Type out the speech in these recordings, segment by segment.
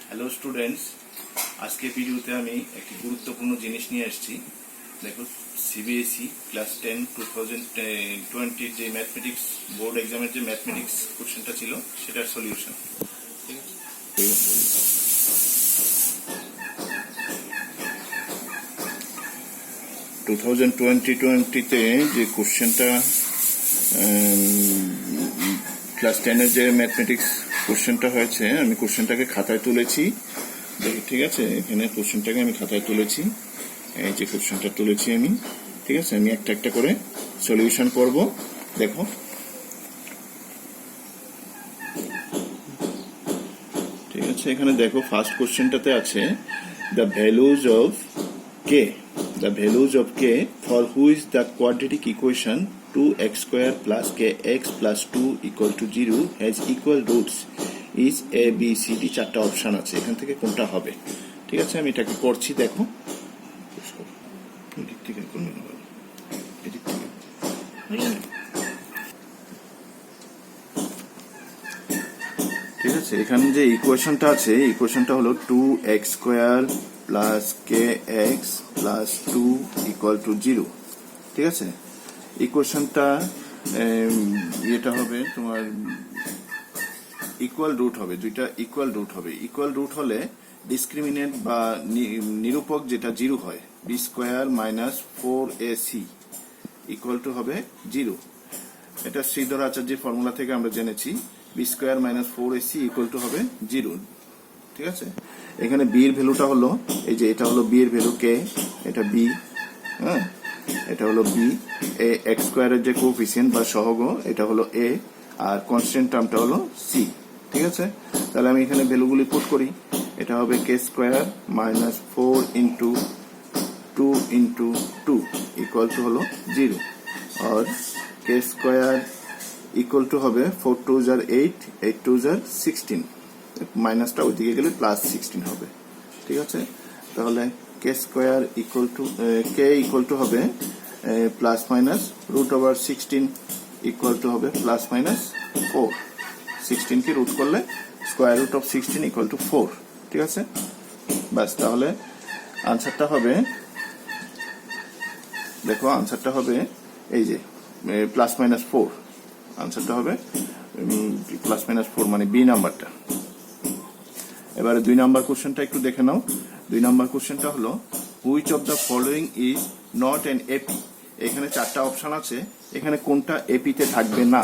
Hello students, আজকে ভিডিওতে আমি একটি গুরুত্বপূর্ণ জিনিস নিয়ে আসছি। দেখো, সিবিএসই ক্লাস 10 2020 যে ম্যাথমেটিক্স বোর্ড এক্সামের যে ম্যাথমেটিক্স কোশ্চেনটা ছিল সেটার সলিউশন। ঠিক আছে, 2020-20তে যে কোশ্চেনটা ক্লাস 10-এর যে ম্যাথমেটিক্স কোশ্চেনটা হয়েছে, আমি কোশ্চেনটাকে খাতায় তুলেছি। দেখি, ঠিক আছে, এখানে কোশ্চেনটাকে আমি খাতায় তুলেছি। এই যে কোশ্চেনটা তুলেছি আমি, ঠিক আছে, আমি একটা একটা করে সলিউশন করব। দেখো, ঠিক আছে, এখানে দেখো ফার্স্ট কোশ্চেনটাতে আছে the values of K, the values of k for who is the quadratic equation 2x square plus kx plus 2 equal to 0 has equal roots is a b c d। চারটা option আছে, এখান থেকে কোনটা হবে? ঠিক আছে, আমি এটাকে করছি। দেখো, ঠিক আছে, এখানে যে ইকুয়েশনটা আছে, ইকুয়েশনটা হলো 2x square plus kx plus 2 equal two 0। ঠিক আছে, ইকুয়েশনটা এটা হবে তোমার ইকুয়াল রুট হবে, দুইটা ইকুয়াল রুট হবে। ইকুয়াল রুট হলে ডিসক্রিমিনেন্ট বা নিরূপক যেটা 0 হয়, B square minus 4ac equal to হবে 0। এটা শ্রীধর আচার্যের ফর্মুলা থেকে আমরা জেনেছি, B square minus 4ac equal to হবে 0। ঠিক আছে, এখানে বি এর ভ্যালুটা হলো, এই যে এটা হলো বি এর ভ্যালু কে, এটা বি, হ্যাঁ, এটা হলো বি। এ এক্স স্কোয়ারের যে কোএফিসিয়েন্ট বা সহগ, এটা হলো এ, আর কনস্ট্যান্ট টার্মটা হলো সি। ঠিক আছে, তাহলে আমি এখানে ভ্যালুগুলি পুট করি। এটা হবে k square minus 4 into 2 into 2 equal to হলো 0, আর কে স্কোয়ার ইকুয়াল টু হবে 4 2 jar 8, 8 2 jar 16, মাইনাসটা ওইদিকে গেলে প্লাস 16 হবে। ঠিক আছে, তাহলে k square equal to k equal to হবে plus minus root over 16 equal to হবে প্লাস মাইনাস 4। 16 কে রুট করলে square root of 16 equal to 4। ঠিক আছে, বাস, তাহলে আনসারটা হবে, দেখো আনসারটা হবে এই যে প্লাস মাইনাস 4। আনসারটা হবে প্লাস মাইনাস 4, মানে বি নাম্বারটা। এবারে 2 নাম্বার কোশ্চেনটা একটু দেখে নাও। 2 নাম্বার কোশ্চেনটা হলো which of the following is not an AP. এখানে চারটা অপশন আছে, এখানে কোনটা এপিতে থাকবে না।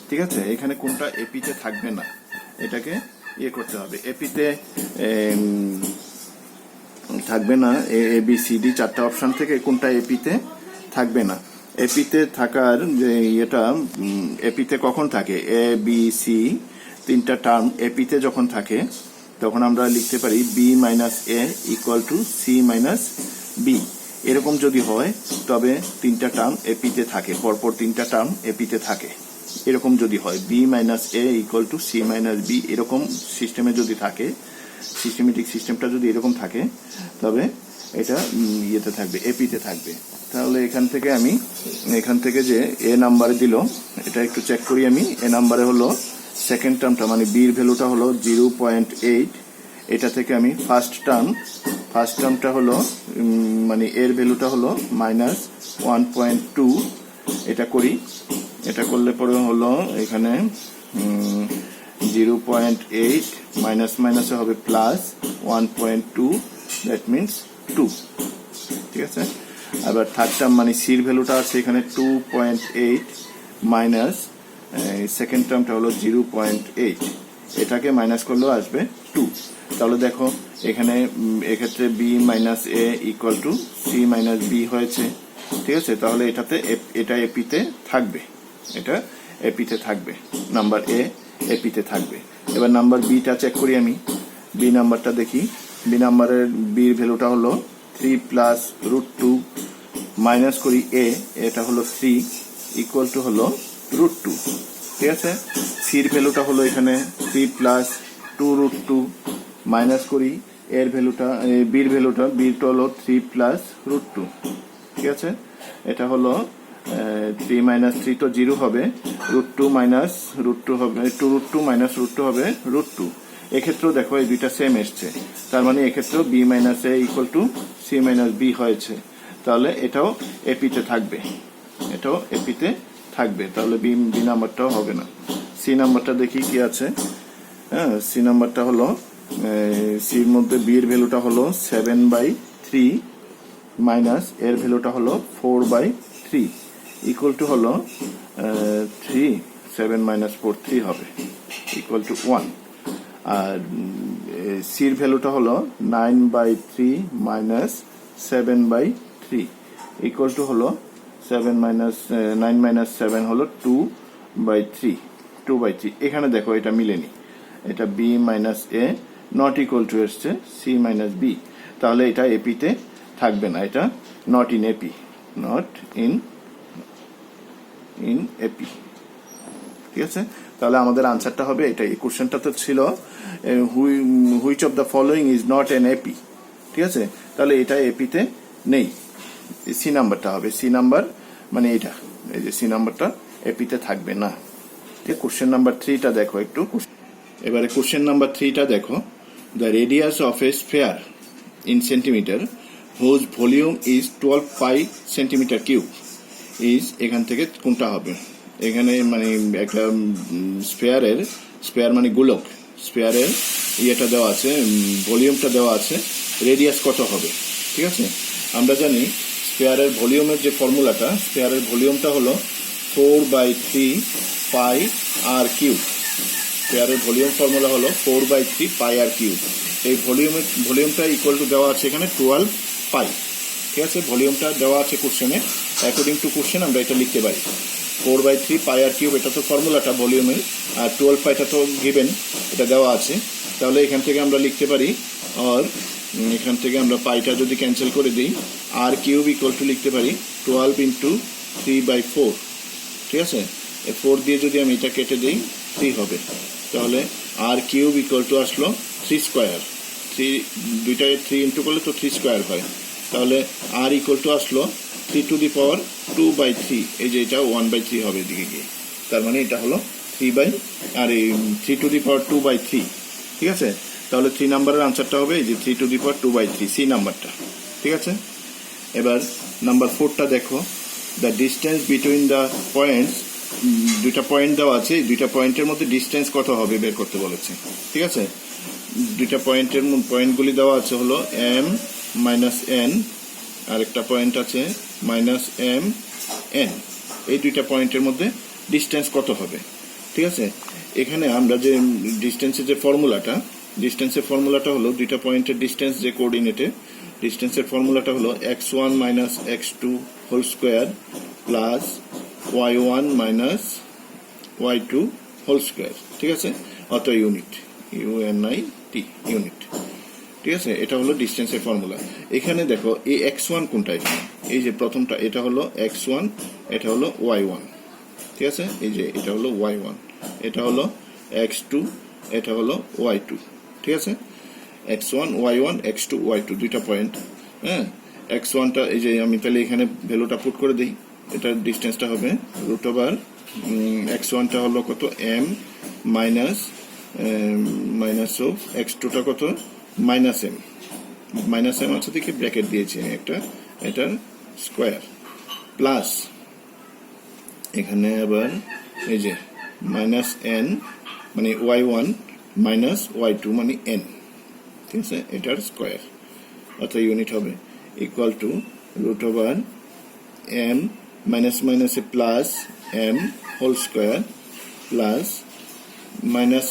ঠিক আছে, এখানে কোনটা এপিতে থাকবে না, এটাকে ইয়ে করতে হবে। এপিতে থাকবে না, এ বি সি ডি চারটা অপশন থেকে কোনটা এপিতে থাকবে না। এপিতে থাকার যে ইয়েটা, এপিতে কখন থাকে, এ বি সি তিনটা টার্ম এপিতে যখন থাকে, তখন আমরা লিখতে পারি B minus A equal to C minus B. এরকম যদি হয় তবে তিনটা টার্ম এপিতে থাকে, পরপর তিনটা টার্ম এপিতে থাকে। এরকম যদি হয় B minus A equal to C minus B, এরকম সিস্টেমে যদি থাকে, সিস্টেমেটিক সিস্টেমটা যদি এরকম থাকে, তবে এটা ইয়েতে থাকবে, এপিতে থাকবে। তাহলে এখান থেকে আমি, এখান থেকে যে এ নাম্বারে দিল, এটা একটু চেক করি আমি। এ নাম্বারে হলো সেকেন্ড টার্মটা, মানে বির ভ্যালুটা হলো 0.8। এটা থেকে আমি ফার্স্ট টার্মটা হলো মানে এর ভ্যালুটা হলো মাইনাস 1.2। এটা করি, এটা করলে পরে হলো এখানে 0.8 মাইনাস মাইনাসে হবে প্লাস 1.2, দ্যাট মিনস 2। ঠিক আছে, আবার থার্ড টার্ম মানে সির ভ্যালুটা আছে এখানে 2.8 মাইনাস সেকেন্ড টার্মটা হলো 0.8, এটাকে মাইনাস করলেও আসবে 2। তাহলে দেখো এখানে এক্ষেত্রে B minus A equal to C minus B হয়েছে। ঠিক আছে, তাহলে এটা এপিতে থাকবে, এটা এপিতে থাকবে, নাম্বার এ এপিতে থাকবে। এবার নাম্বার বিটা চেক করি আমি। বি নাম্বারটা দেখি। বি নাম্বারের বির ভ্যালুটা হলো 3 প্লাস রুট 2, মাইনাস করি এ, এটা হলো 3 ইকুয়াল টু হলো রুট 2। ঠিক আছে, সির ভ্যালুটা হলো এখানে 3 প্লাস 2 রুট 2, মাইনাস করি এর ভ্যালুটা, বির ভ্যালুটা, বিটা হলো 3 প্লাস রুট 2। ঠিক আছে, এটা হলো 3 মাইনাস 3 তো 0 হবে, রুট 2 মাইনাস রুট 2 হবে, 2 রুট 2 মাইনাস রুট 2 হবে রুট 2। এক্ষেত্রেও দেখো এই দুইটা সেম এসছে, তার মানে এক্ষেত্রেও B minus A equal to C minus B হয়েছে, তাহলে এটাও এপিতে থাকবে, এটাও এপিতে থাকবে, তাহলে বি বি নাম্বারটাও হবে না। সি নাম্বারটা দেখি কি আছে। হ্যাঁ, সি নাম্বারটা হলো সির মধ্যে বি এর ভ্যালুটা হলো 7/3 মাইনাস এর ভ্যালুটা হলো 4/3 ইকুয়াল টু হলো 3, 7 মাইনাস 4 3 হবে ইকুয়াল টু 1। আর সির ভ্যালুটা হলো 9/3 মাইনাস 7/3 ইকুয়াল টু হলো 7 মাইনাস 9 মাইনাস 7 হলো 2/3, 2/3। এখানে দেখো এটা মিলেনি, এটা B minus A not equal to এসছে সি মাইনাস বি, তাহলে এটা এপিতে থাকবে না, এটা not in AP, not in AP. ঠিক আছে, তাহলে আমাদের আনসারটা হবে এটা। এই কোশ্চেনটা তো ছিল which of the following is not an AP. ঠিক আছে, তাহলে এটা এপিতে নেই, সি নাম্বারটা হবে। সি নাম্বার মানে এটা, এই যে সি নাম্বারটা এপিতে থাকবে না। কোশ্চেন নাম্বার 3টা দেখো একটু। এবারে কোশ্চেন নাম্বার 3টা দেখো। The radius of a sphere in centimetre whose volume is 12 pi centimetre cube is, এখান থেকে কোনটা হবে? এখানে মানে একটা স্পেয়ার মানে গোলক, স্পেয়ারের ইয়েটা দেওয়া আছে, ভলিউমটা দেওয়া আছে, রেডিয়াস কত হবে। ঠিক আছে, আমরা জানি স্পেয়ারের ভলিউমের যে ফর্মুলাটা, স্পেয়ারের ভলিউমটা হলো 4/3 পাই আর কিউব। স্পেয়ারের ভলিউম ফর্মুলা হলো 4/3 পাই আর কিউব। এই ভলিউমটা ইকুয়াল টু দেওয়া আছে এখানে 12 পাই। ঠিক আছে, ভলিউমটা দেওয়া আছে কোশ্চেনে, অ্যাকর্ডিং টু কোশ্চেন আমরা এটা লিখতে পারি 4/3 পাই আর কিউব, এটা তো ফর্মুলাটা ভলিউমের, আর 12 পাইটা তো গিভেন, এটা দেওয়া আছে। তাহলে এখান থেকে আমরা লিখতে পারি, আর এখান থেকে আমরা পাইটা যদি ক্যান্সেল করে দিই, আর কিউব ইকুয়াল টু লিখতে পারি 12 ইন্টু 3/4। ঠিক আছে, 4 দিয়ে যদি আমি এটা কেটে দিই 3 হবে, তাহলে আর কিউব ইকুয়াল টু আসলো 3 স্কোয়ার। 3 দুইটায় 3 ইন্টু করলে তো 3 স্কোয়ার হয়, তাহলে আর ইকুয়াল টু আসলো 3 টু দি পাওয়ার 2/3, এই যে এটা 1/3 হবে এদিকে গিয়ে, তার মানে এটা হলো 3 টু দি পাওয়ার 2/3। ঠিক আছে, তাহলে 3 নাম্বারের আনসারটা হবে এই যে 3 টু দি পাওয়ার 2/3, সি নাম্বারটা। ঠিক আছে, এবার নাম্বার 4টা দেখো। The distance between the points, দুইটা পয়েন্ট দেওয়া আছে, দুইটা পয়েন্টের মধ্যে ডিস্টেন্স কত হবে বের করতে বলেছে। ঠিক আছে, দুইটা পয়েন্টগুলি দেওয়া আছে হলো m মাইনাস n, আরেকটা পয়েন্ট আছে মাইনাস m n। এই দুইটা পয়েন্টের মধ্যে ডিস্টেন্স কত হবে। ঠিক আছে, এখানে আমরা যে ডিস্টেন্সের যে ফর্মুলাটা হলো দুইটা পয়েন্টের ডিস্টেন্স যে কোঅর্ডিনেটে, ডিস্টেন্সের ফর্মুলাটা হলো x1 minus x2 whole square plus y1 minus y2 whole square. ঠিক আছে, অত ইউনিট, UNIT ইউনিট। ঠিক আছে, এটা হলো ডিস্টেন্সের ফর্মুলা। এখানে দেখো এই x1 কোনটা, এখানে এই যে প্রথমটা, এটা হলো x1, এটা হলো y1। ঠিক আছে, এই যে এটা হলো y1, এটা হলো x2, এটা হলো y2। ঠিক আছে, x1 y1 x2 y2 দুইটা পয়েন্ট। হ্যাঁ, x1টা এই যে আমি তাহলে এখানে ভ্যালুটা পুট করে দিই, এটার ডিস্টেন্সটা হবে রুট ওভার x1টা হলো কত m মাইনাস অফ x2টা কত মাইনাস m আছে দেখে ব্র্যাকেট দিয়েছি আমি একটা, এটার স্কোয়ার প্লাস এখানে আবার এই যে মাইনাস n মানে y1 মাইনাস y2 মানে n। ঠিক আছে, এটার স্কোয়ার অর্থাৎ ইউনিট হবে equal to root over m minus মাইনাসে plus m whole square plus minus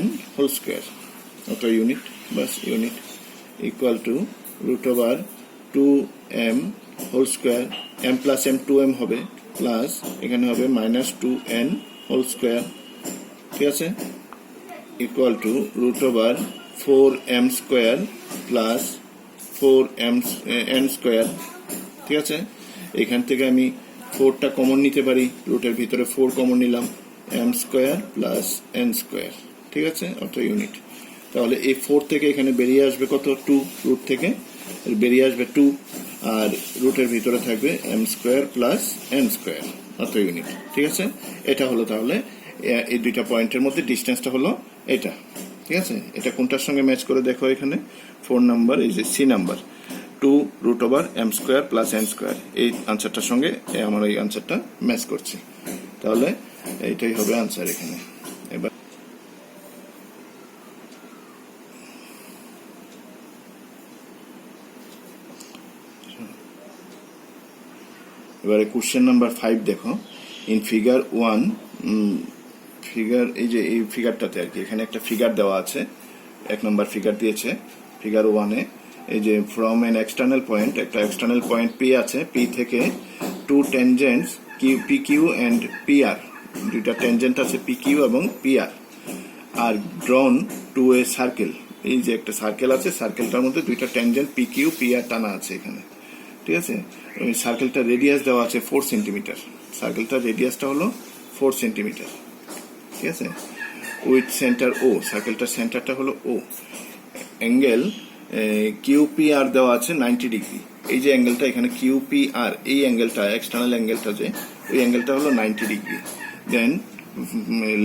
n whole square, অর্থাৎ ইউনিট, বাস unit equal to root over 2m whole square, m plus m 2m হবে, plus এখানে হবে minus 2n whole square. ঠিক আছে, equal to root over 4m square plus 4n square. ঠিক আছে, এখান থেকে আমি 4টা কমন নিতে পারি, রুটের ভিতরে 4 কমন নিলাম, m square plus n square. ঠিক আছে, অর্থাৎ ইউনিট। তাহলে এই 4 থেকে এখানে বেরিয়ে আসবে কত 2, রুট থেকে বেরিয়ে আসবে 2, আর রুটের ভিতরে থাকবে m square plus n square, অর্থাৎ ইউনিট। ঠিক আছে, এটা হলো তাহলে এই দুইটা পয়েন্টের মধ্যে ডিস্টেন্সটা হলো এটা। ঠিক আছে, এটা কোনটার সঙ্গে ম্যাচ করে দেখো, এখানে 4 নাম্বার, এই যে C number 2√m² plus n², এই আনসারটার সঙ্গে আমার এই আনসারটা ম্যাচ করছে, তাহলে এইটাই হবে আনসার এখানে। এবারে কোশ্চেন নাম্বার 5 দেখো। ইন ফিগার 1, ফিগার এই যে এই ফিগারটাতে আর কি, এখানে একটা ফিগার দেওয়া আছে, 1 নম্বর ফিগার দিয়েছে ফিগার 1-এ। এই যে ফ্রম এন এক্সটার্নাল পয়েন্ট, একটা এক্সটার্নাল পয়েন্ট পি আছে, পি থেকে 2 tangents P Q and P R, দুইটা টেনজেন্ট আছে পি কিউ এবং P R, are drawn to a circle, এই যে একটা সার্কেল আছে, সার্কেলটার মধ্যে দুইটা টেনজেন্ট পি কিউ পি আর টানা আছে এখানে, ঠিক আছে। সার্কেলটা রেডিয়াস দেওয়া আছে 4 সেন্টিমিটার, সার্কেলটার রেডিয়াসটা হলো 4 সেন্টিমিটার, ঠিক আছে। উইথ সেন্টার ও, সার্কেলটার সেন্টারটা হলো ও। অ্যাঙ্গেল কিউপিআর দেওয়া আছে 90 ডিগ্রি, এই যে অ্যাঙ্গেলটা এখানে কিউপিআর, এই অ্যাঙ্গেলটা এক্সটার্নাল অ্যাঙ্গেলটা যে, ওই অ্যাঙ্গেলটা হলো 90 degree. Then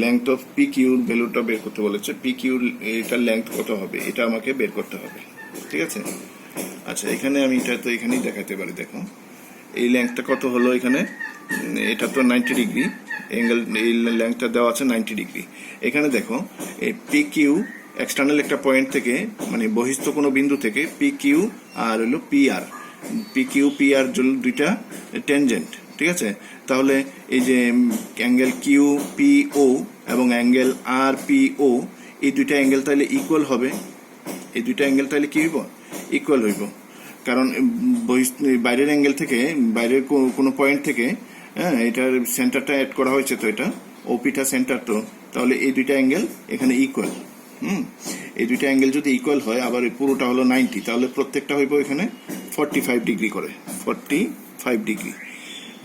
length of P কিউর ভ্যালুটা বের করতে বলেছে, পি কিউর এটার লেংথ কত হবে এটা আমাকে বের করতে হবে, ঠিক আছে। আচ্ছা, এখানে আমি এটা তো এখানেই দেখাতে পারি, দেখো এই লেংথটা কত হলো এখানে, এটা তো 90 ডিগ্রি অ্যাঙ্গেল, এই লেংথটা দেওয়া আছে 90 ডিগ্রি। এখানে দেখো এই পি কিউ এক্সটার্নাল একটা পয়েন্ট থেকে, মানে বহিস্থ কোনো বিন্দু থেকে পি কিউ আর হলো P R, P Q P R দুইটা টেনজেন্ট, ঠিক আছে। তাহলে এই যে অ্যাঙ্গেল কিউ পি ও এবং অ্যাঙ্গেল আর পি ও, এই দুইটা অ্যাঙ্গেল তাহলে ইকুয়াল হবে, এই দুইটা অ্যাঙ্গেল তাহলে কি হইব, ইকুয়াল হইব, কারণ বাইরের অ্যাঙ্গেল থেকে, বাইরের কোনো পয়েন্ট থেকে, হ্যাঁ, এটার সেন্টারটা অ্যাড করা হয়েছে, তো এটা ওপিটা সেন্টার, তো তাহলে এই দুইটা অ্যাঙ্গেল এখানে ইকুয়াল। এই দুইটা অ্যাঙ্গেল যদি ইকুয়াল হয়, আবার পুরোটা হলো 90, তাহলে প্রত্যেকটা হইব এখানে 45 ডিগ্রি করে, 45 ডিগ্রি,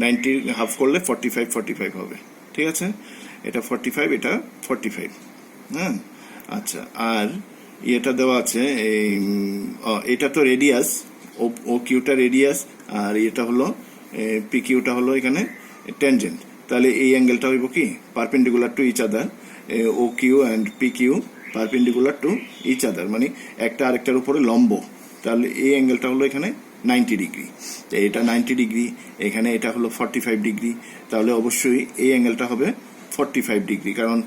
90 হাফ করলে 45 হবে, ঠিক আছে। এটা 45, এটা 45, হ্যাঁ। আচ্ছা, আর এটা দেওয়া আছে এই, এটা তো রেডিয়াস, ও কিউটা রেডিয়াস, আর এটা হলো পি কিউটা হলো এখানে টেনজেন্ট, তাহলে এই অ্যাঙ্গেলটা হইব কি perpendicular to each other, O Q and P Q perpendicular to each other, মানে একটা আরেকটার উপরে লম্ব, তাহলে এই অ্যাঙ্গেলটা হলো এখানে 90 ডিগ্রি, এটা 90 ডিগ্রি, এখানে এটা হলো 45 ডিগ্রি, তাহলে অবশ্যই এই অ্যাঙ্গেলটা হবে 45 ডিগ্রি, কারণ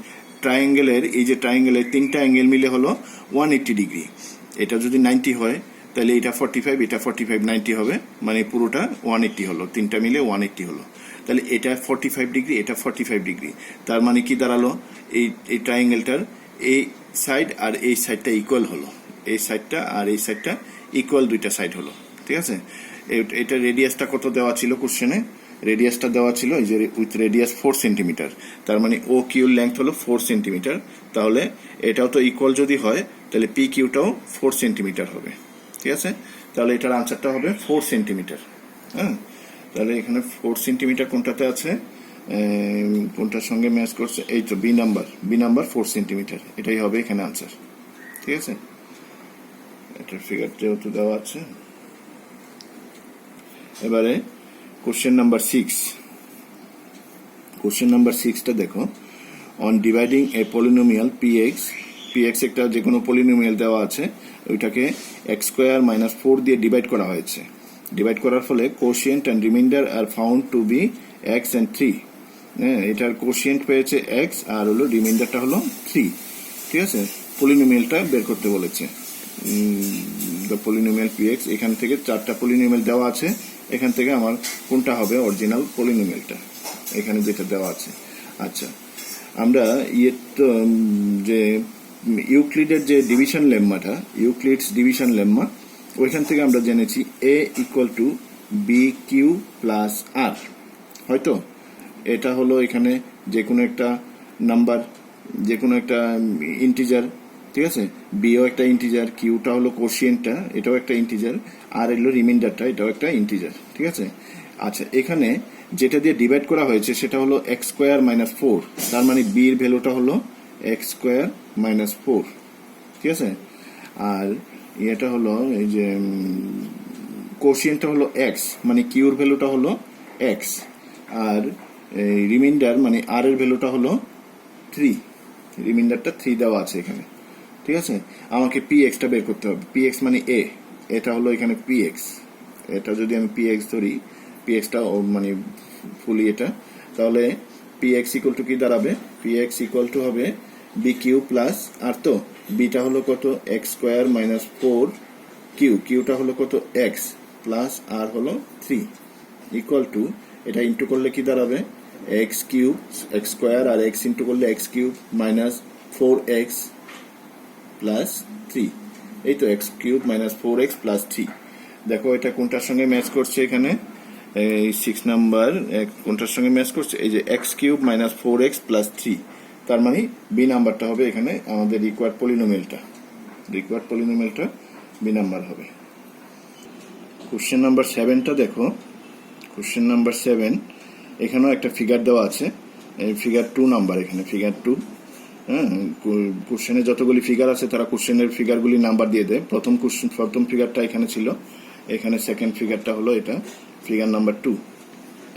ট্রায়াঙ্গেলের, এই যে ট্রায়াঙ্গেলের তিনটা অ্যাঙ্গেল মিলে হলো 180 ডিগ্রি, এটা যদি 90 হয় তাহলে এটা 45, এটা 45, 90 হবে, মানে পুরোটা 180 হলো, তিনটা মিলে 180 হলো, তাহলে এটা 45 ডিগ্রি, এটা 45 ডিগ্রি, তার মানে কি দাঁড়ালো, এই ট্রায়াঙ্গেলটার এই সাইড আর এই সাইডটা ইকুয়াল হলো, এই সাইডটা আর এই সাইডটা ইকুয়াল, দুইটা সাইড হলো, ঠিক আছে। এটা রেডিয়াসটা কত দেওয়া ছিল কোশ্চেনে, রেডিয়াসটা দেওয়া ছিল এই যে উইথ রেডিয়াস 4 সেন্টিমিটার, তার মানে ও কিউর লেংথ হলো 4 সেন্টিমিটার, তাহলে এটাও তো ইকুয়াল যদি হয় তাহলে পি কিউটাও 4 সেন্টিমিটার হবে, ঠিক আছে। তাহলে এটার আনসারটা হবে 4 সেন্টিমিটার, হ্যাঁ। তাহলে এখানে 4 সেন্টিমিটার কোনটাতে আছে, কোনটার সঙ্গে ম্যাচ করছে, এই তো বি নাম্বার 4 সেন্টিমিটার, এটাই হবে এখানে আনসার, ঠিক আছে। এটার ফিগার যেহেতু দেওয়া আছে। এবারে কোশ্চেন নাম্বার 6, কোশ্চেন নাম্বার 6টা দেখো। On dividing A polynomial PX একটা যে কোনো পলিনোমিয়াল দেওয়া আছে, ওইটাকে x² - 4 দিয়ে ডিভাইড করা হয়েছে, ডিভাইড করার ফলে quotient and remainder are found to be x and 3, হ্যাঁ, এটার কোশিয়েন্ট পেয়েছে x আর হলো রিমাইন্ডারটা হলো 3, ঠিক আছে। পলিনোমিয়ালটা বের করতে বলেছে, পলিনোমিয়াল পিএক্স, এখান থেকে 4টা পলিনোমিয়াল দেওয়া আছে, এখান থেকে আমার কোনটা হবে অরিজিনাল পলিনোমিয়ালটা, এখানে যেটা দেওয়া আছে। আচ্ছা, আমরা যে ইউক্লিডের যে ডিভিশন লেম্মাটা, ইউক্লিডস ডিভিশন লেম্মা, ওইখান থেকে আমরা জেনেছি a = bq + r, হয়তো এটা হলো এখানে যে কোনো একটা নাম্বার, যে কোনো একটা ইন্টিজার, ঠিক আছে, বিও একটা ইন্টিজার, কিউটা হলো কোশিয়েন্টটা, এটাও একটা ইন্টিজার, আর হলো রিমাইন্ডারটা, এটাও একটা ইন্টিজার, ঠিক আছে। আচ্ছা, এখানে যেটা দিয়ে ডিভাইড করা হয়েছে সেটা হলো x² - 4, তার মানে বি এর ভ্যালুটা হলো x² - 4, ঠিক আছে। আর এটা হলো এই যে কোশিয়েন্টটা হলো x, মানে কিউর ভ্যালুটা হলো x, আর রিমাইন্ডার মানে আর এর ভ্যালুটা হলো 3, রিমাইন্ডারটা 3 দেওয়া আছে এখানে, ঠিক আছে, আমাকে পি এক্সটা বের করতে হবে। পি এক্স মানে এ, এটা হলো এখানে পি এক্স। এটা যদি আমি পি এক্স ধরি, পি এক্সটা মানে ফুলি এটা, তাহলে পি এক্স ইকুয়াল টু কি দাঁড়াবে? পি এক্স ইকুয়াল টু হবে বি কিউ প্লাস, আর তো বিটা হলো কত? এক্স স্কোয়ার মাইনাস 4 কিউ, কিউটা হলো কত? এক্স প্লাস আর হলো 3 ইকুয়াল টু, এটা ইন্টু করলে কি দাঁড়াবে? এক্স কিউব, এক্স স্কোয়ার আর এক্স ইন্টু করলে x cube minus 4x plus 3। এই তো x cube minus 4x plus 3। দেখো এটা কোনটার সঙ্গে ম্যাচ করছে? এখানে এই 6 নাম্বার কোনটার সঙ্গে ম্যাচ করছে? এই যে x cube minus 4x plus 3। তার মানে বি নাম্বারটা হবে এখানে আমাদের রিকোয়ার্ড পলিনোমিয়ালটা। রিকোয়ার্ড পলিনোমিয়ালটা বি নাম্বার হবে। কোশ্চেন নাম্বার 7টা দেখো। কোশ্চেন নাম্বার 7, এখানেও একটা ফিগার দেওয়া আছে, ফিগার 2 নাম্বার, এখানে ফিগার 2। হ্যাঁ, কোশ্চেনে যতগুলি ফিগার আছে তারা কোশ্চেনের ফিগারগুলি নাম্বার দিয়ে দেয়। প্রথম ফিগারটা এখানে ছিল, এখানে সেকেন্ড ফিগারটা হলো এটা ফিগার নাম্বার 2।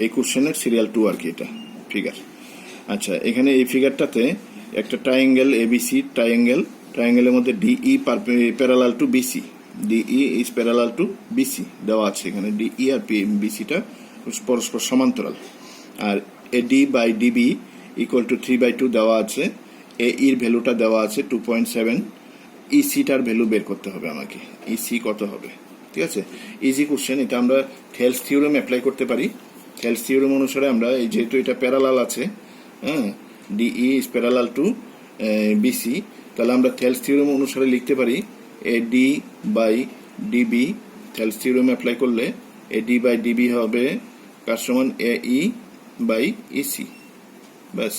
এই কোশ্চেনের সিরিয়াল 2 আর কি এটা ফিগার। আচ্ছা, এখানে এই ফিগারটাতে একটা ট্রায়াঙ্গেল এবিসি, ট্রায়াঙ্গেলের মধ্যে DE parallel to BC, DE is parallel to BC দেওয়া আছে। এখানে ডিই আর বিসিটা পরস্পর সমান্তরাল। আর AD by DB equal to 3/2 দেওয়া আছে। এ ইর ভ্যালুটা দেওয়া আছে 2.7। ইসিটার ভ্যালু বের করতে হবে আমাকে। ইসি কত হবে? ঠিক আছে, ইজি কোশ্চেন। এটা আমরা থেলস থিওরেম অ্যাপ্লাই করতে পারি। থেলস থিওরেম অনুসারে আমরা যেহেতু এটা প্যারালাল আছে, হ্যাঁ, DE is parallel to BC, তাহলে আমরা থেলস থিওরেম অনুসারে লিখতে পারি AD by DB. Thales theorem apply করলে এডি বাই ডিবি হবে কার সমান? A E by EC. ব্যাস,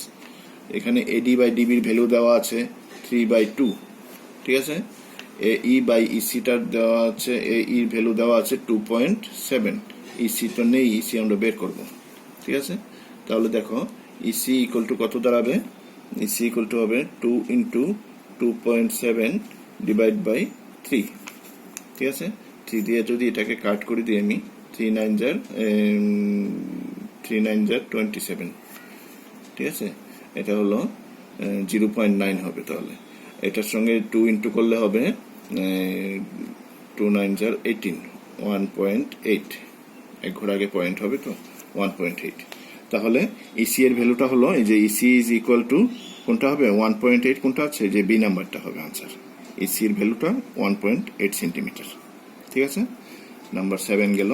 এখানে এডি বাই ডিবির ভ্যালু দেওয়া আছে 3/2। ঠিক আছে, এ ই বাই ইসিটার দেওয়া আছে, এ ইর ভ্যালু দেওয়া আছে 2.7। ইসি তো নেই, ইসি আমরা বের করব। ঠিক আছে, তাহলে দেখো ইসি ইকুয়াল টু কত দাঁড়াবে? ইসি ইকুয়াল টু হবে 2 ইন্টু 2.7 ডিভাইড বাই 3। ঠিক আছে, 3 দিয়ে যদি এটাকে কাট করে দিই আমি, 3 9 jar 27। ঠিক আছে, এটা হলো 0.9 হবে। তাহলে এটার সঙ্গে 2 ইন্টু করলে হবে 2 9 jar 18, 1.8। এক ঘর আগে পয়েন্ট হবে তো 1.8। তাহলে ইসি এর ভ্যালুটা হলো, এই যে ইসি ইজ ইকুয়াল টু কোনটা হবে? 1.8। কোনটা আছে? যে বি নাম্বারটা হবে আনসার। ইসি এর ভ্যালুটা 1.8 সেন্টিমিটার। ঠিক আছে, নাম্বার 7 গেল।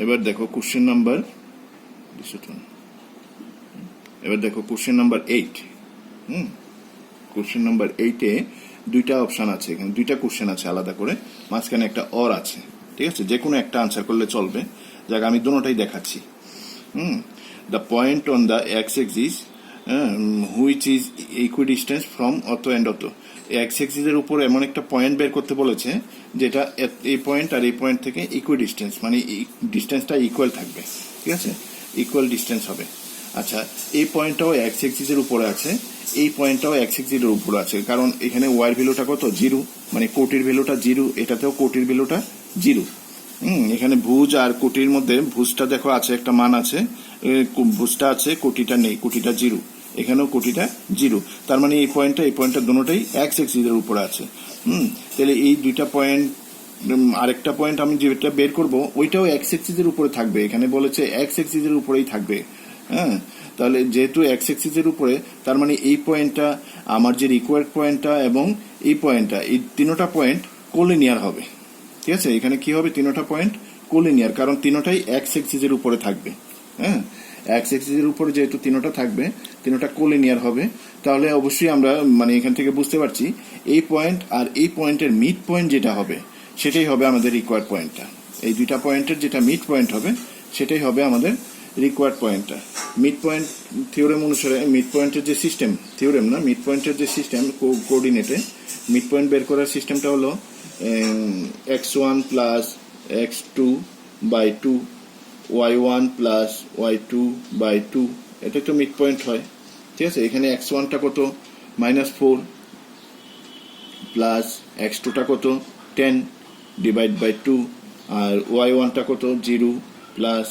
এবার দেখো কোশ্চেন নাম্বার 8। কোশ্চেন নাম্বার 8-এ দুইটা অপশন আছে, এখানে দুইটা কোশ্চেন আছে আলাদা করে, মাঝখানে একটা অর আছে। ঠিক আছে, যে কোনো একটা আনসার করলে চলবে। যাক, আমি দুটোটাই দেখাচ্ছি। The point on the x axis which is equidistance from অত এন্ড অত। এক্স এক্সিসের উপর এমন একটা পয়েন্ট বের করতে বলেছে যেটা এই পয়েন্ট আর এই পয়েন্ট থেকে ইকুইডিস্টেন্স, মানে ডিস্টেন্সটা ইকুয়াল থাকবে। ঠিক আছে, ইকুয়াল ডিস্টেন্স হবে। আচ্ছা, এই পয়েন্টটাও এক্স এক্সিসের উপরে আছে, এই পয়েন্টটাও এক্স এক্সিসের উপরে আছে, কারণ এখানে ওয়াই ভ্যালুটা কত? 0, মানে কোটির ভ্যালুটা 0, এটাতেও কোটির ভ্যালুটা 0। এখানে ভুজ আর কোটির মধ্যে ভুজটা দেখো আছে, একটা মান আছে, ভুজটা আছে, কোটিটা নেই, কোটিটা 0, এখানেও কোটিটা 0। তার মানে এই পয়েন্টটা দুটোটাই এক্স এক্সিসের উপরে আছে। তাহলে এই দুইটা পয়েন্ট, আরেকটা পয়েন্ট আমি যেটা বের করব ওইটাও এক্স এক্সিসের উপরে থাকবে। এখানে বলেছে এক্স এক্সিসের উপরেই থাকবে। হ্যাঁ, তাহলে যেহেতু এক্স এক্সিসের উপরে, তার মানে এই পয়েন্টটা, আমার যে রিকোয়ার্ড পয়েন্টটা এবং এই পয়েন্টটা, এই তিনটা পয়েন্ট কোলিনিয়ার হবে। ঠিক আছে, এখানে কি হবে? তিনটা পয়েন্ট কোলিনিয়ার, কারণ তিনটাই এক্স এক্সিসের উপরে থাকবে। হ্যাঁ, এক্স এক্সিসের উপরে যেহেতু তিনটা থাকবে, তিনটা কোলিনিয়ার হবে। তাহলে অবশ্যই আমরা মানে এখান থেকে বুঝতে পারছি এই পয়েন্ট আর এই পয়েন্টের মিড পয়েন্ট যেটা হবে সেটাই হবে আমাদের রিকোয়ার্ড পয়েন্টটা। এই দুইটা পয়েন্টের যেটা মিড পয়েন্ট হবে সেটাই হবে আমাদের রিকোয়ার্ড পয়েন্টটা। মিড পয়েন্ট থিওরেম অনুসারে, মিড পয়েন্টের যে সিস্টেম, থিওরেম না, মিড পয়েন্টের যে সিস্টেম কোঅর্ডিনেটে মিড পয়েন্ট বের করার সিস্টেমটা হলো x1 plus x2 by 2, y1 plus y2 by 2, এটা তো মিড পয়েন্ট হয়। ঠিক আছে, এখানে x1টা কত? -4 প্লাস x2টা কত? 10 ডিভাইড বাই 2, আর y1টা কত? 0 প্লাস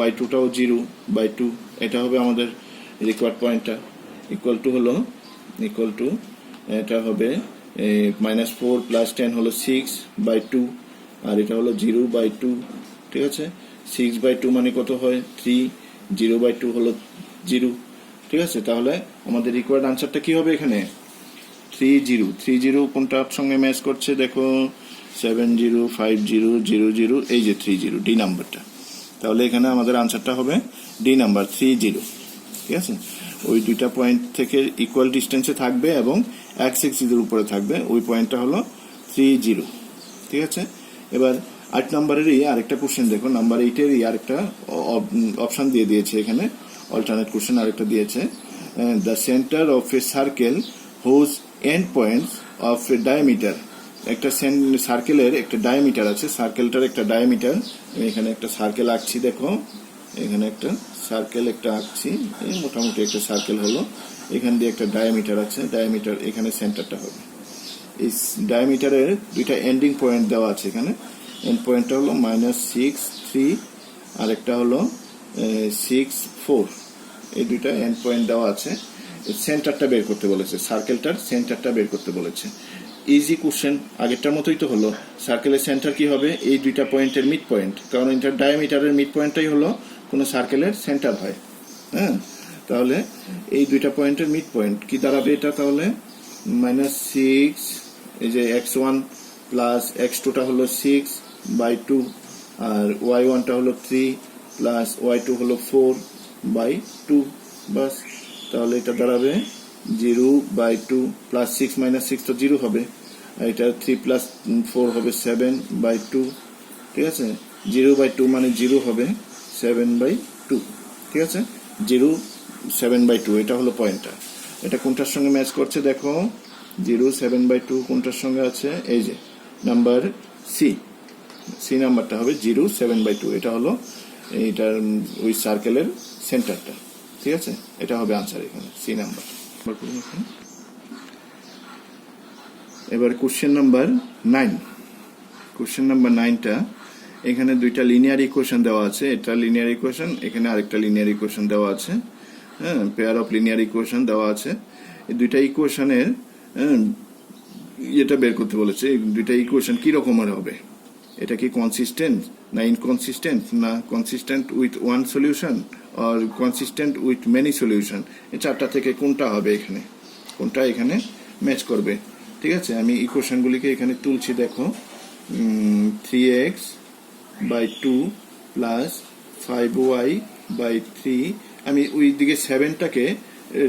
y2টাও 0 বাই 2। এটা হবে আমাদের রিকোয়ার্ড পয়েন্টটা। ইকুয়াল টু এটা হবে -4 + 10 হলো 6/2, আর এটা হলো 0/2। ঠিক আছে, 6/2 মানে কত হয় 3, 0/2 হলো 0। ঠিক আছে, তাহলে আমাদের রিকোয়ার্ড আনসারটা কি হবে এখানে 30। কোনটার সঙ্গে ম্যাচ করছে দেখো 705000, এই যে 30 ডি নাম্বারটা। তাহলে এখানে আমাদের আনসারটা হবে ডি নাম্বার 30। ঠিক আছে, ওই দুইটা পয়েন্ট থেকে ইকুয়াল ডিস্টেন্সে থাকবে এবং এক্স এক্সিসের উপরে থাকবে, ওই পয়েন্টটা হলো 30। ঠিক আছে, এবার 8 নম্বরেরই আরেকটা কোশ্চেন দেখো, নাম্বার 8-এরই আরেকটা অপশন দিয়ে দিয়েছে এখানে, অল্টারনেট কোশ্চেন আরেকটা দিয়েছে। The centre of a circle whose end points of a diameter. একটা সার্কেলের একটা ডায়ামিটার আছে, সার্কেলটার একটা ডায়ামিটার, আমি এখানে একটা সার্কেল আঁকছি দেখো, এখানে একটা সার্কেল আঁকছি, এই মোটামুটি একটা সার্কেল হলো, এখান দিয়ে একটা ডায়ামিটার আছে, ডায়ামিটার এখানে সেন্টারটা হবে। এই ডায়ামিটারের দুইটা এন্ডিং পয়েন্ট দেওয়া আছে এখানে, এন্ড পয়েন্টটা হলো -6, 3, আর একটা হলো 6, 4। এই দুইটা এন্ড পয়েন্ট দেওয়া আছে, সেন্টারটা বের করতে বলেছে, সার্কেলটার সেন্টারটা বের করতে বলেছে। ইজি কোশ্চেন, আগেরটার মতোই তো হলো, সার্কেলের সেন্টার কি হবে এই দুইটা পয়েন্টের মিড পয়েন্ট, কারণ এটা ডায়ামিটারের মিড পয়েন্টটাই হলো কোন সার্কেলের সেন্টার হয়। হ্যাঁ, তাহলে এই দুইটা পয়েন্টের মিড পয়েন্ট কি দাঁড়াবে এটা, তাহলে -6, এই যে x1 প্লাস x2টা হলো 6/2, আর y1টা হলো 3 প্লাস y2 হলো 4/2, বাস। তাহলে এটা দাঁড়াবে 0/2 প্লাস 6 - 6 তো 0 হবে, আর এটা 3 + 4 হবে 7/2। ঠিক আছে, 0/2 মানে 0 হবে 7/2। ঠিক আছে, 0 7/2 এটা হলো পয়েন্টটা। এটা কোনটার সঙ্গে ম্যাচ করছে দেখো, 0 7/2 কোনটার সঙ্গে আছে, এই যে নাম্বার সি নাম্বারটা হবে 0 7/2, এটা হলো এইটার ওই সার্কেলের সেন্টারটা। ঠিক আছে, এটা হবে আনসার এখানে সি নাম্বার। এবার কোশ্চেন নাম্বার 9। কোশ্চেন নাম্বার 9টা, এখানে দুইটা লিনিয়ার ইকুয়েশন দেওয়া আছে, এটা লিনিয়ার ইকুয়েশন, এখানে আরেকটা লিনিয়ার ইকুয়েশন দেওয়া আছে। হ্যাঁ, পেয়ার অফ লিনিয়ার ইকুয়েশন দেওয়া আছে। এই দুইটা ইকুয়েশনের এটা বের করতে বলেছে, এই দুইটা ইকুয়েশন কি রকমের হবে, এটা কি কনসিস্টেন্ট না ইনকনসিস্টেন্ট, না কনসিস্টেন্ট উইথ ওয়ান সলিউশন আর কনসিস্টেন্ট উইথ মেনি সলিউশন, এই চারটা থেকে কোনটা হবে এখানে, কোনটা এখানে ম্যাচ করবে। ঠিক আছে, আমি ইকুয়েশনগুলিকে এখানে তুলছি দেখো, 3x/2 প্লাস 5y/3, আমি ওই দিকে 7টাকে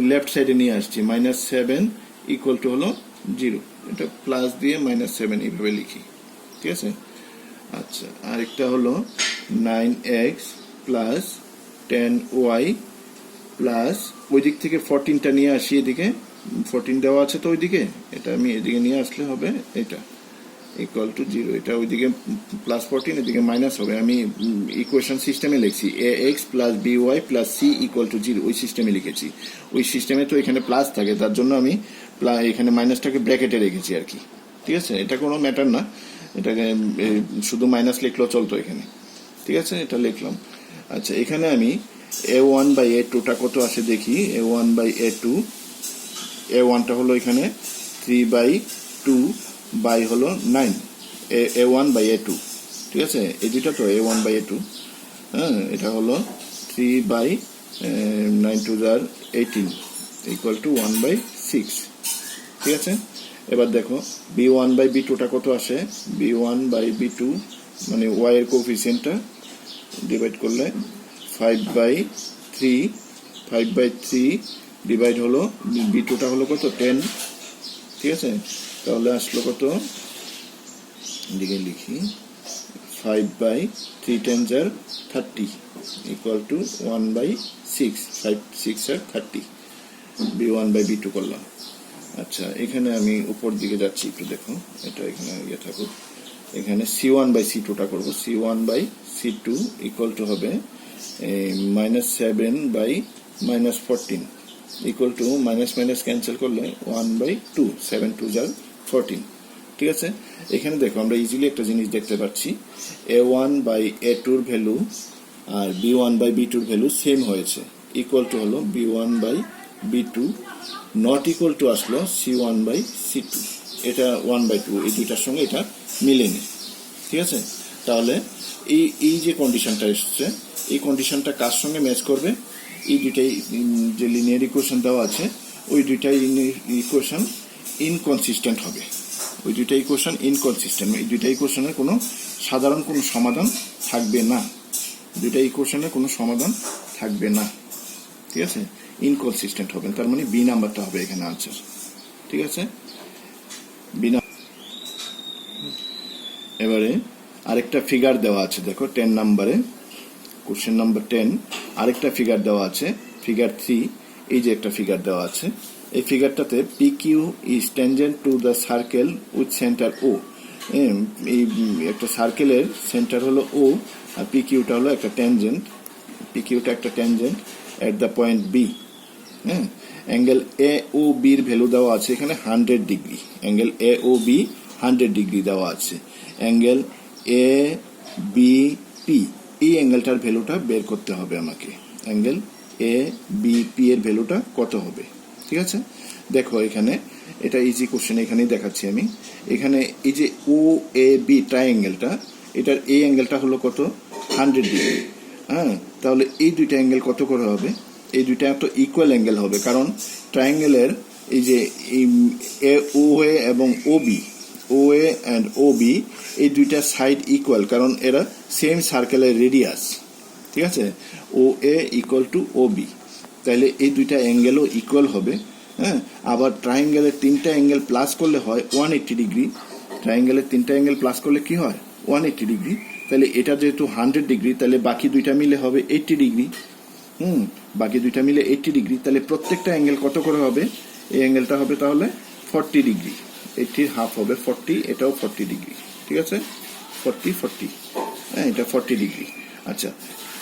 লেফট সাইডে নিয়ে আসছি, -7 = হলো 0, এটা প্লাস দিয়ে -7 এইভাবে লিখি। ঠিক আছে, আচ্ছা, আরেকটা হলো 9x প্লাস 10y প্লাস ওই দিক থেকে 14টা নিয়ে আসি, এদিকে 14 দেওয়া আছে তো ওইদিকে, এটা আমি এদিকে নিয়ে আসলে হবে এটা =0, এটা ওইদিকে +14, এদিকে মাইনাস হবে। আমি ইকুয়েশন সিস্টেমে লিখছি ax plus by plus c = 0, ওই সিস্টেমে লিখেছি। ওই সিস্টেমে তো এখানে প্লাস থাকে, তার জন্য আমি এখানে মাইনাসটাকে ব্র্যাকেটে রেখেছি আর কি। ঠিক আছে, এটা কোনো ম্যাটার না, এটাকে শুধু মাইনাস লিখলেও চলতো এখানে। ঠিক আছে, এটা লিখলাম। আচ্ছা, এখানে আমি a1/a2টা কত আসে দেখি, a1/a2, a1টা হলো এখানে 3/2 বাই হলো 9, a1/a2। ঠিক আছে, এই দুইটা তো a1/a2, হ্যাঁ, এটা হলো 3/9 = 18 = 1/6। ঠিক আছে, এবার দেখো b1/b2টা কত আসে, b1/b2 মানে y এর কোএফিসিয়েন্টটা ডিভাইড করলে 5/3 ডিভাইড হলো b2টা হলো কত 10। ঠিক আছে, তাহলে আসলো কত, এদিকে লিখি 5/3 × 30 = 1/6, 5 6 আর 30, b1/b2 করলাম। আচ্ছা, এখানে আমি উপর দিকে যাচ্ছি, একটু দেখো, এটা এখানে থাকুক, এখানে c1/c2টা করবো, c1/c2 = হবে -7/-14 মাইনাস ক্যান্সেল করলে 1/2, 7 2 = 14। ঠিক আছে, এখানে দেখো আমরা ইজিলি একটা জিনিস দেখতে পাচ্ছি, a1/a2-র ভ্যালু আর b1/b2-র ভ্যালু সেম হয়েছে, = হলো b1/b2 B2 not equal two আসলো C1/C2, এটা 1/2, এই দুইটার সঙ্গে এটা মিলেনি। ঠিক আছে, তাহলে এই যে কন্ডিশনটা এসছে, এই কন্ডিশনটা কার সঙ্গে ম্যাচ করবে? এই দুইটাই যে লিনিয়ার ইকুয়েশন দেওয়া আছে, ওই দুইটাই ইকুয়েশন ইনকনসিস্টেন্ট হবে। ওই দুইটা ইকুয়েশন ইনকনসিস্টেন্ট, এই দুইটা ইকুয়েশনের কোনো সাধারণ কোনো সমাধান থাকবে না। দুইটা ইকুয়েশনের কোনো সমাধান থাকবে না। ঠিক আছে, ইনকনসিস্টেন্ট হবে, তার মানে বি নাম্বারটা হবে এখানে আনসার। ঠিক আছে, বি। এবারে আরেকটা ফিগার দেওয়া আছে, দেখো 10 নম্বরে, কোশ্চেন নাম্বার 10, আরেকটা ফিগার দেওয়া আছে, ফিগার 3। এই যে একটা ফিগার দেওয়া আছে, এই ফিগারটাতে PQ is tangent to the circle with centre O। এই একটা সার্কেলের সেন্টার হলো O, আর PQটা হলো একটা ট্যানজেন্ট, PQটা একটা tangent at the point B। হ্যাঁ, অ্যাঙ্গেল AOB এর ভ্যালু দেওয়া আছে এখানে 100 ডিগ্রি। অ্যাঙ্গেল AOB 100 ডিগ্রি দেওয়া আছে। অ্যাঙ্গেল ABP, এই অ্যাঙ্গেলটার ভ্যালুটা বের করতে হবে আমাকে। অ্যাঙ্গেল ABP এর ভ্যালুটা কত হবে? ঠিক আছে, দেখো এখানে এটা ইজি কোশ্চেন, এখানেই দেখাচ্ছি আমি। এখানে এই যে OAB ট্রায়াঙ্গেলটা, এটার এই অ্যাঙ্গেলটা হলো কত? 100 ডিগ্রি। হ্যাঁ, তাহলে এই দুইটা অ্যাঙ্গেল কত করে হবে? এই দুইটা একটা ইকুয়াল অ্যাঙ্গেল হবে, কারণ ট্রায়াঙ্গেলের এই যে OA এবং OA অ্যান্ড OB, এই দুইটা সাইড ইকুয়াল, কারণ এরা সেম সার্কেলের রেডিয়াস। ঠিক আছে, OA ইকুয়াল টু OB, তাহলে এই দুইটা অ্যাঙ্গেলও ইকুয়াল হবে। হ্যাঁ, আবার ট্রায়াঙ্গেলের তিনটা অ্যাঙ্গেল প্লাস করলে হয় 180 ডিগ্রি। ট্রায়াঙ্গেলের তিনটা অ্যাঙ্গেল প্লাস করলে কি হয়? 180 ডিগ্রি। তাহলে এটা যেহেতু 100 ডিগ্রি, তাহলে বাকি দুইটা মিলে হবে 80 ডিগ্রি। বাকি দুইটা মিলে 80 ডিগ্রি, তাহলে প্রত্যেকটা অ্যাঙ্গেল কত করে হবে? এই অ্যাঙ্গেলটা হবে তাহলে 40 ডিগ্রি। 80 হাফ হবে 40, এটাও 40 ডিগ্রি। ঠিক আছে, 40, হ্যাঁ, এটা 40 ডিগ্রি। আচ্ছা,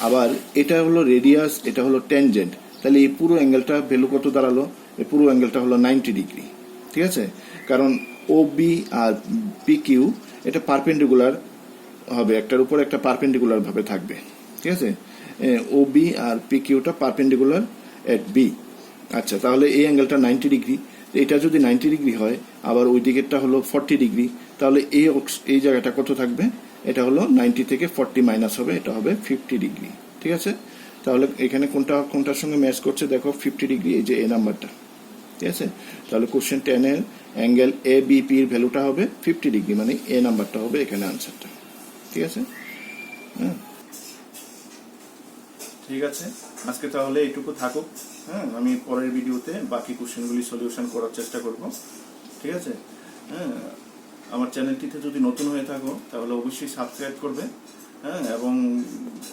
আবার এটা হলো রেডিয়াস, এটা হলো ট্যানজেন্ট, তাহলে এই পুরো অ্যাঙ্গেলটা ভ্যালু কত দাঁড়ালো? এই পুরো অ্যাঙ্গেলটা হলো 90 ডিগ্রি। ঠিক আছে, কারণ OB আর PQ এটা পারপেন্ডিকুলার হবে, একটার উপর একটা পারপেন্ডিকুলার ভাবে থাকবে। ঠিক আছে, OB আর PQটা পারপেন্ডিকুলার এট B। আচ্ছা, তাহলে এই অ্যাঙ্গেলটা 90 ডিগ্রি। এটা যদি 90 ডিগ্রি হয়, আবার ওই দিকেরটা হলো 40 ডিগ্রি, তাহলে এই জায়গাটা কত থাকবে? এটা হলো 90 থেকে 40 মাইনাস হবে, এটা হবে 50 ডিগ্রি। ঠিক আছে, তাহলে এখানে কোনটার সঙ্গে ম্যাচ করছে দেখো, 50 ডিগ্রি, এই যে এ নাম্বারটা। ঠিক আছে, তাহলে কোশ্চেন 10 এর অ্যাঙ্গেল ABP এর ভ্যালুটা হবে 50 ডিগ্রি, মানে এ নাম্বারটা হবে এখানে আনসারটা। ঠিক আছে, হ্যাঁ, ঠিক আছে, আজকে তাহলে এইটুকু থাকুক। হ্যাঁ, আমি পরের ভিডিওতে বাকি কোশ্চেনগুলি সলিউশন করার চেষ্টা করব। ঠিক আছে, হ্যাঁ, আমার চ্যানেলটিতে যদি নতুন হয়ে থাকো তাহলে অবশ্যই সাবস্ক্রাইব করবে। হ্যাঁ, এবং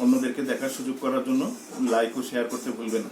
অন্যদেরকে দেখার সুযোগ করার জন্য লাইক ও শেয়ার করতে ভুলবে না।